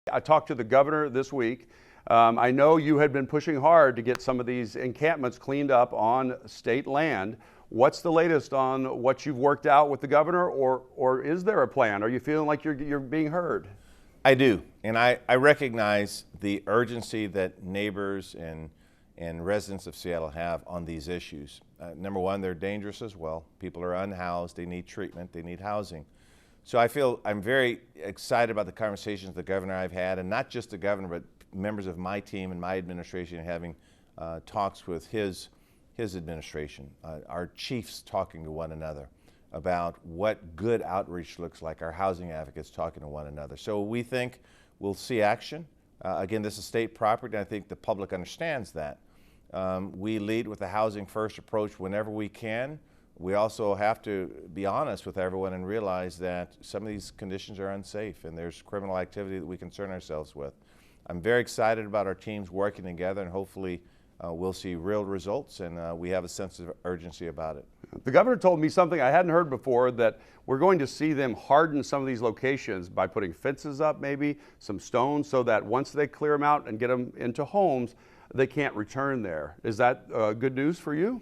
I talked to the governor this week. I know you had been pushing hard to get some of these encampments cleaned up on state land. What's the latest on what you've worked out with the governor, or is there a plan? Are you feeling like you're being heard? I do, and I recognize the urgency that neighbors and residents of Seattle have on these issues. Number one, they're dangerous as well. People are unhoused, they need treatment, they need housing. So I'm very excited about the conversations the governor I've had, and not just the governor, but members of my team and my administration having talks with his administration, our chiefs talking to one another about what good outreach looks like, our housing advocates talking to one another. So we think we'll see action. Again, this is state property, and I think the public understands that. We lead with a housing first approach whenever we can. We also have to be honest with everyone and realize that some of these conditions are unsafe and there's criminal activity that we concern ourselves with. I'm very excited about our teams working together, and hopefully we'll see real results, and we have a sense of urgency about it. The governor told me something I hadn't heard before, that we're going to see them harden some of these locations by putting fences up, maybe some stones, so that once they clear them out and get them into homes, they can't return there. Is that good news for you?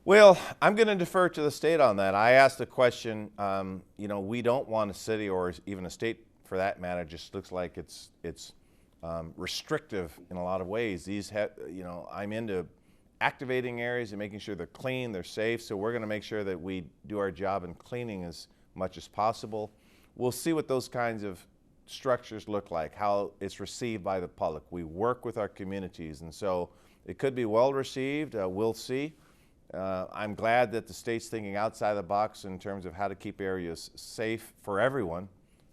Well, I'm going to defer to the state on that. I asked the question, you know, we don't want a city, or even a state for that matter, just looks like it's restrictive in a lot of ways. You know, I'm into activating areas and making sure they're clean, they're safe, so we're going to make sure that we do our job in cleaning as much as possible. We'll see what those kinds of structures look like, how it's received by the public. We work with our communities, and so it could be well received. We'll see. I'm glad that the state's thinking outside the box in terms of how to keep areas safe for everyone.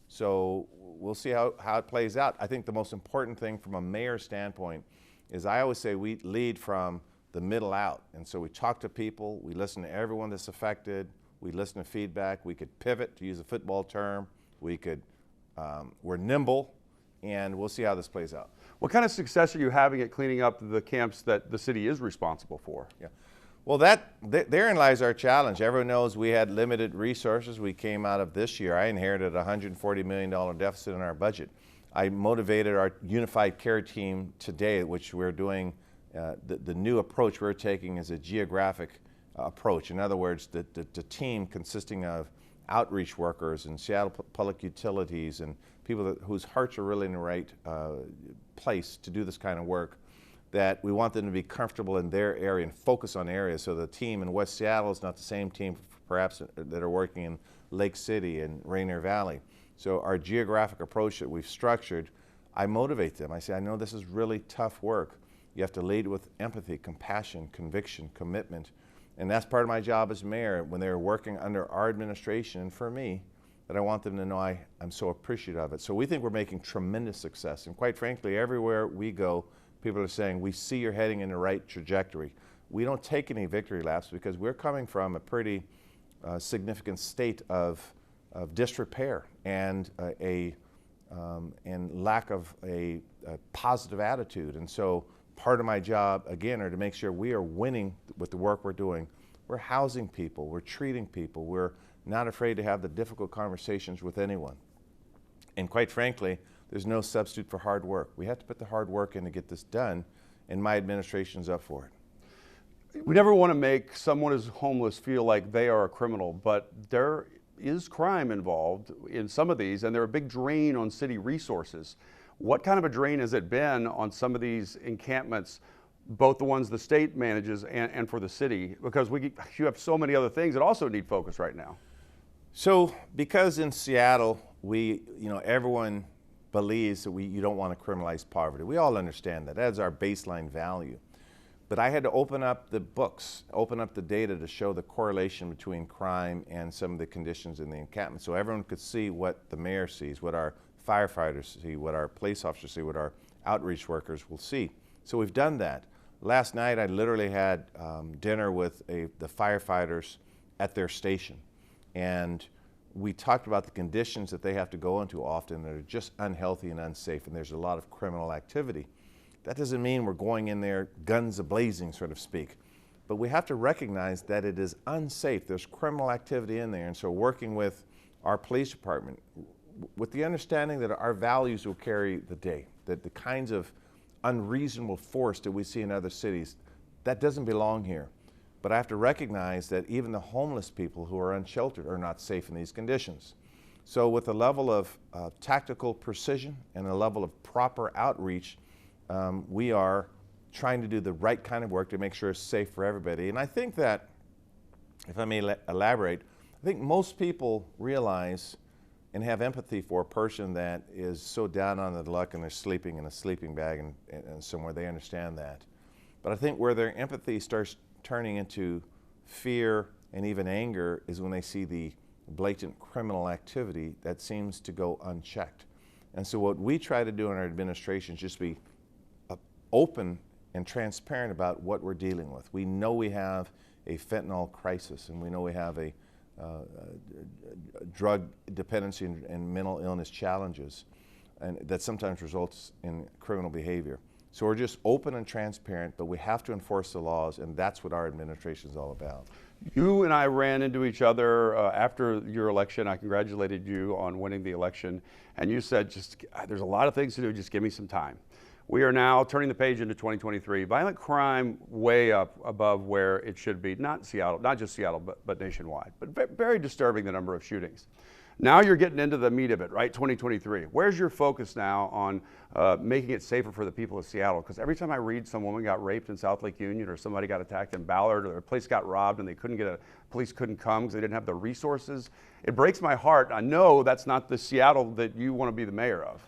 So we'll see how it plays out. I think the most important thing from a mayor's standpoint is, I always say, we lead from the middle out. And so we talk to people, we listen to everyone that's affected, we listen to feedback, we could pivot, to use a football term, we're nimble, and we'll see how this plays out. What kind of success are you having at cleaning up the camps that the city is responsible for? Yeah. Well, therein lies our challenge. Everyone knows we had limited resources. We came out of this year, I inherited a $140 million deficit in our budget. I motivated our unified care team today, which we're doing, the new approach we're taking is a geographic approach. In other words, the team consisting of outreach workers and Seattle Public Utilities and people whose hearts are really in the right place to do this kind of work, that we want them to be comfortable in their area and focus on areas. So the team in West Seattle is not the same team perhaps that are working in Lake City and Rainier Valley. So our geographic approach that we've structured, I motivate them. I say, I know this is really tough work. You have to lead with empathy, compassion, conviction, commitment. And that's part of my job as mayor when they're working under our administration, and for me, that I want them to know I'm so appreciative of it. So we think we're making tremendous success. And quite frankly, everywhere we go, people are saying, we see you're heading in the right trajectory. We don't take any victory laps because we're coming from a pretty significant state of disrepair and lack of a positive attitude. And so part of my job, again, are to make sure we are winning with the work we're doing. We're housing people, we're treating people, we're not afraid to have the difficult conversations with anyone. And quite frankly, there's no substitute for hard work. We have to put the hard work in to get this done, and my administration's up for it. We never want to make someone who's homeless feel like they are a criminal, but there is crime involved in some of these, and they're a big drain on city resources. What kind of a drain has it been on some of these encampments, both the ones the state manages and for the city? Because you have so many other things that also need focus right now. So because in Seattle, everyone believes that you don't want to criminalize poverty. We all understand that. That's our baseline value. But I had to open up the books, open up the data to show the correlation between crime and some of the conditions in the encampment, so everyone could see what the mayor sees, what our firefighters see, what our police officers see, what our outreach workers will see. So we've done that. Last night I literally had dinner with the firefighters at their station, and we talked about the conditions that they have to go into often that are just unhealthy and unsafe, and there's a lot of criminal activity. That doesn't mean we're going in there guns a-blazing, so to speak, but we have to recognize that it is unsafe. There's criminal activity in there, and so working with our police department, with the understanding that our values will carry the day, that the kinds of unreasonable force that we see in other cities, that doesn't belong here. But I have to recognize that even the homeless people who are unsheltered are not safe in these conditions. So with a level of tactical precision and a level of proper outreach, we are trying to do the right kind of work to make sure it's safe for everybody. And I think that, if I may elaborate, I think most people realize and have empathy for a person that is so down on the luck and they're sleeping in a sleeping bag and somewhere. They understand that. But I think where their empathy starts turning into fear and even anger is when they see the blatant criminal activity that seems to go unchecked. And so what we try to do in our administration is just be open and transparent about what we're dealing with. We know we have a fentanyl crisis, and we know we have a drug dependency and mental illness challenges, and that sometimes results in criminal behavior. So we're just open and transparent, but we have to enforce the laws, and that's what our administration is all about. You and I ran into each other after your election. I congratulated you on winning the election, and you said, just there's a lot of things to do, just give me some time. We are now turning the page into 2023. Violent crime way up above where it should be, not Seattle, not just Seattle, but nationwide. But very disturbing, the number of shootings. Now you're getting into the meat of it, right? 2023. Where's your focus now on making it safer for the people of Seattle? Because every time I read some woman got raped in South Lake Union, or somebody got attacked in Ballard, or a place got robbed and they couldn't get police couldn't come because they didn't have the resources, it breaks my heart. I know that's not the Seattle that you want to be the mayor of.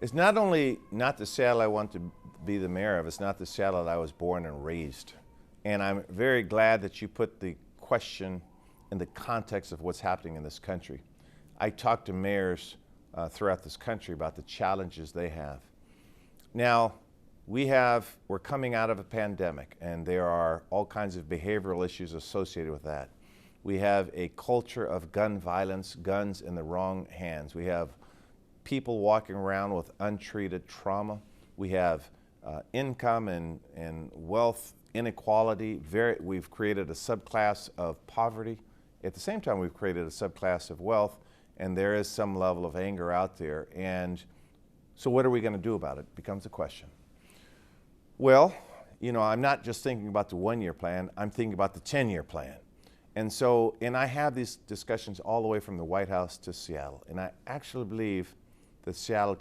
It's not only not the Seattle I want to be the mayor of, it's not the Seattle that I was born and raised. And I'm very glad that you put the question in the context of what's happening in this country. I talk to mayors throughout this country about the challenges they have. Now, we're coming out of a pandemic, and there are all kinds of behavioral issues associated with that. We have a culture of gun violence, guns in the wrong hands. We have people walking around with untreated trauma. We have income and wealth inequality. We've created a subclass of poverty. At the same time, we've created a subclass of wealth, and there is some level of anger out there. And so what are we going to do about it becomes a question. Well, you know, I'm not just thinking about the one-year plan, I'm thinking about the 10-year plan. And I have these discussions all the way from the White House to Seattle. And I actually believe that Seattle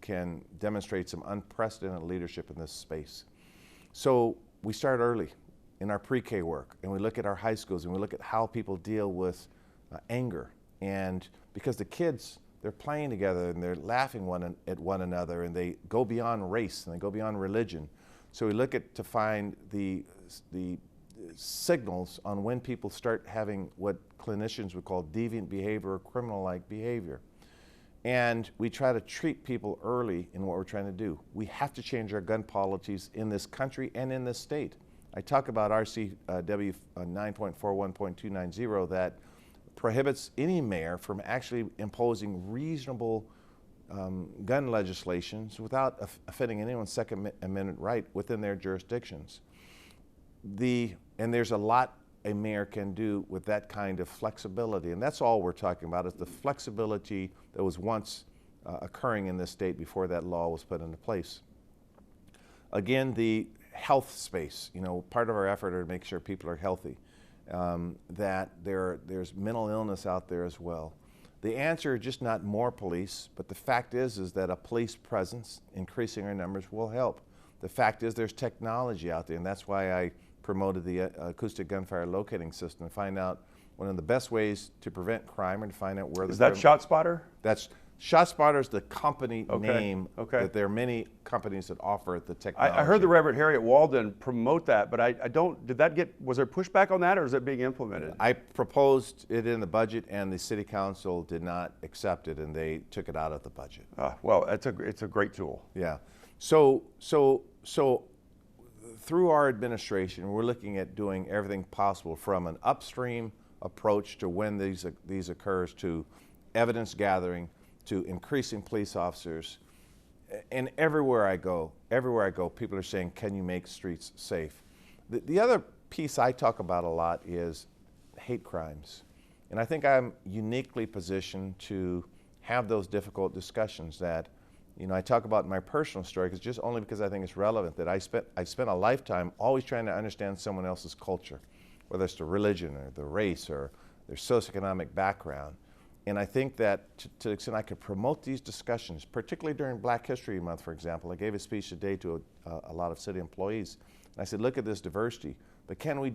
can demonstrate some unprecedented leadership in this space. So we start early in our pre-K work, and we look at our high schools, and we look at how people deal with anger. And because the kids, they're playing together, and they're laughing at one another, and they go beyond race, and they go beyond religion. So we look to find the signals on when people start having what clinicians would call deviant behavior or criminal-like behavior. And we try to treat people early in what we're trying to do. We have to change our gun policies in this country and in this state. I talk about RCW 9.41.290 that prohibits any mayor from actually imposing reasonable gun legislations without offending anyone's Second Amendment right within their jurisdictions. And there's a lot a mayor can do with that kind of flexibility, and that's all we're talking about is the flexibility that was once occurring in this state before that law was put into place. Again, the health space, you know, part of our effort are to make sure people are healthy, that there's mental illness out there as well. The answer is just not more police, but the fact is that a police presence, increasing our numbers, will help. The fact is there's technology out there, and that's why I promoted the acoustic gunfire locating system to find out one of the best ways to prevent crime and to find out where the... Is that ShotSpotter? That's ShotSpotter is the company name. Okay. That there are many companies that offer the technology. I heard the Reverend Harriet Walden promote that, but I don't, was there pushback on that, or is it being implemented? I proposed it in the budget, and the city council did not accept it, and they took it out of the budget. Well, it's a great tool. Yeah. So through our administration, we're looking at doing everything possible from an upstream approach to when these occurs, to evidence gathering, to increasing police officers. And everywhere I go, people are saying, can you make streets safe? The other piece I talk about a lot is hate crimes. And I think I'm uniquely positioned to have those difficult discussions that, you know, I talk about my personal story just only because I think it's relevant, that I spent a lifetime always trying to understand someone else's culture, whether it's the religion or the race or their socioeconomic background. And I think that to the extent I could promote these discussions, particularly during Black History Month, for example, I gave a speech today to a lot of city employees. And I said, look at this diversity, but can we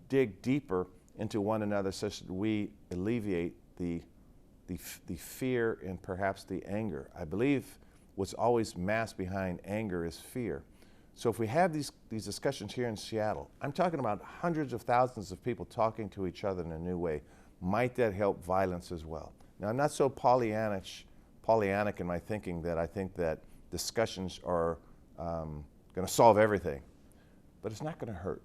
dig deeper into one another such that we alleviate the fear and perhaps the anger? I believe what's always masked behind anger is fear. So if we have these discussions here in Seattle, I'm talking about hundreds of thousands of people talking to each other in a new way. Might that help violence as well? Now, I'm not so Pollyannic in my thinking that I think that discussions are going to solve everything, but it's not going to hurt.